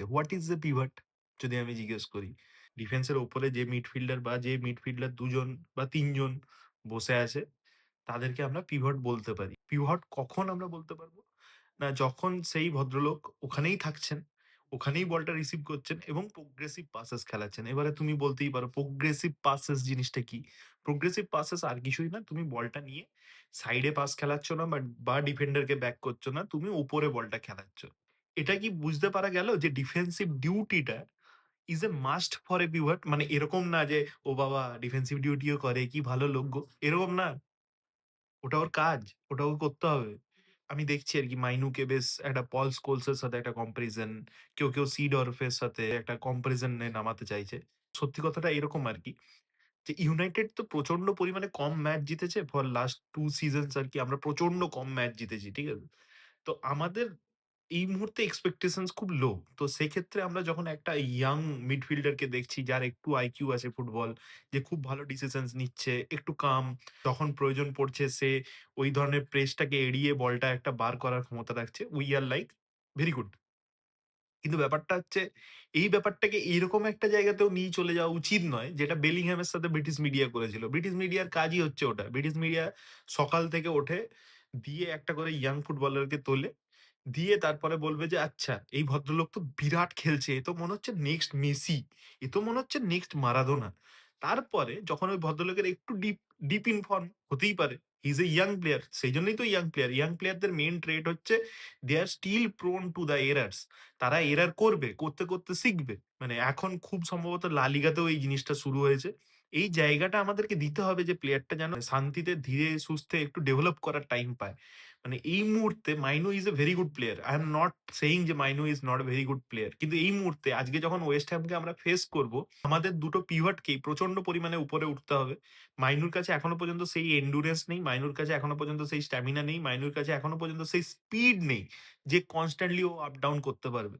What is the pivot? যদি আমি জিজ্ঞেস করি। ডিফেন্সের ওপরে যে মিডফিল্ডার বা যে মিডফিল্ডার ২ জন বা ৩ জন বসে আছে, তাদেরকে আমরা পিভট বলতে পারি। পিভট কখন আমরা বলতে পারবো? না যখন সেই ভদ্রলোক ওখানেই থাকছেন, ওখানেই বলটা রিসিভ করছেন এবং প্রোগ্রেসিভ পাসেস খেলাচ্ছেন। এবারে তুমি বলতেই পারো প্রোগ্রেসিভ পাসেস জিনিসটা কি? প্রোগ্রেসিভ পাসেস আর কিছুই না। তুমি বলটা নিয়ে সাইডে পাস খেলাচ্ছ না বা ডিফেন্ডারকে ব্যাক করছো না। তুমি উপরে বলটা খেলাচ্ছ। এটা কি বুঝতে পারা গেল যে ডিফেন্সিভ ডিউটিটা is a must for a pivot? মানে এরকম না যে, "ও বাবা ডিফেন্সিভ ডিউটিও করে, কি ভালো লোক গো।" এরকম না। ওটা ওর কাজ। ওটা ওকে করতে হবে। আমি দেখছি আরকি মাইনুকে বেশ একটা পল স্কোলস এর সাথে একটা কম্পারিজন, কেউ সিডর্ফের সাথে একটা কম্পারিজন এ নামাতে চাইছে। সত্যি কথাটা এরকম আরকি যে ইউনাইটেড তো প্রচন্ড পরিমাণে কম ম্যাচ জিতেছে ফর লাস্ট 2 সিজনস আরকি আমরা প্রচন্ড কম ম্যাচ জিতেছি। ঠিক আছে? তো আমাদের এই মুহূর্তে এক্সপেকটেশনস খুব লো। তো সেক্ষেত্রে আমরা যখন একটা ইয়াং মিডফিল্ডারকে দেখছি যার একটু আইকিউ আছে ফুটবল, যে খুব ভালো ডিসিশনস নিচ্ছে, একটু কাম, যখন প্রয়োজন পড়ছে সে ওই ধরনের প্রেসটাকে এড়িয়ে বলটা একটা বার করার ক্ষমতা রাখছে। We are like very good. কিন্তু ব্যাপারটা হচ্ছে এই ব্যাপারটাকে এইরকম একটা জায়গাতেও নিয়ে চলে যাওয়া উচিত নয়, যেটা বেলিংহামের সাথে ব্রিটিশ মিডিয়া করেছিল। ব্রিটিশ মিডিয়ার কাজই হচ্ছে ওটা। ব্রিটিশ মিডিয়া সকাল থেকে ওঠে, দিয়ে একটা করে ইয়াং ফুটবলারকে তোলে। দিয়ে তারপরে বলবে যে, "আচ্ছা, এই ভদ্রলোক তো বিরাট খেলছে। এ তো মনে হচ্ছে নেক্সট মেসি। এ তো মনে হচ্ছে নেক্সট মারাদোনা।" তারপরে যখন ওই ভদ্রলোকের একটু ডিপ ইন ফর্ম হতেই পারে। হি ইস এ ইয়াং প্লেয়ার। সেইজন্যই তো ইয়াং প্লেয়ার। ইয়াং প্লেয়ারদের মেইন ট্রেট হচ্ছে দে আর স্টিল প্রোন টু দ্য এরারস। তারা এরর করবে। করতে শিখবে। মানে এখন খুব সম্ভবত লা লিগাতেও এই জিনিসটা শুরু হয়েছে। এই জায়গাটা আমাদেরকে দিতে হবে যে প্লেয়ারটা যেন শান্তিতে ধীরে সুস্থে একটু ডেভেলপ করার টাইম পায়। মানে এই মুহূর্তে Mainoo is a very good player. I am not saying যে Mainoo is not a very good player. কিন্তু এই মুহূর্তে আজকে যখন ওয়েস্ট হ্যামকে আমরা ফেস করব, আমাদের দুটো পিভটকেই প্রচন্ড পরিমাণে উপরে উঠতে হবে। মাইনুর কাছে এখনো পর্যন্ত সেই এন্ডুরেন্স নেই। মাইনুর কাছে এখনো পর্যন্ত সেই স্ট্যামিনা নেই। মাইনুর কাছে এখনো পর্যন্ত সেই স্পিড নেই যে কনস্ট্যান্টলি ও আপ ডাউন করতে পারবে।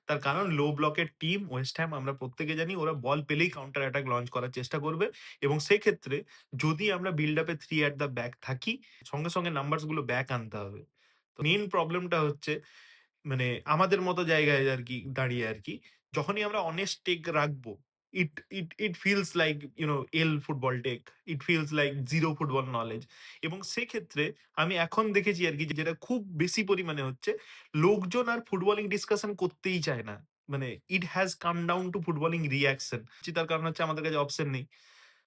তার কারণ লো ব্লকের টিম ওয়েস্ট হ্যাম আমরা প্রত্যেকে জানি ওরা বল পেলেই কাউন্টার অ্যাটাক লঞ্চ করার চেষ্টা করবে এবং সেক্ষেত্রে যদি আমরা build up A 3 at the back থাকি, সঙ্গে নাম্বারস গুলো ব্যাক আনতে হবে। তো মেইন প্রবলেমটা হচ্ছে মানে আমাদের মতো জায়গায় আরকি দাঁড়িয়ে আরকি। যখনই আমরা অনেস্ট টেক রাখবো, it feels like L football take. It feels like 0 football knowledge. এবং সেক্ষেত্রে আমি এখন দেখেছি আরকি যেটা খুব বেশি পরিমাণে হচ্ছে, লোকজন আর ফুটবলিং ডিসকাশন করতেই চায় না। মানে it has come down to footballing reaction. তার কারণ হচ্ছে আমাদের কাছে অপশন নেই।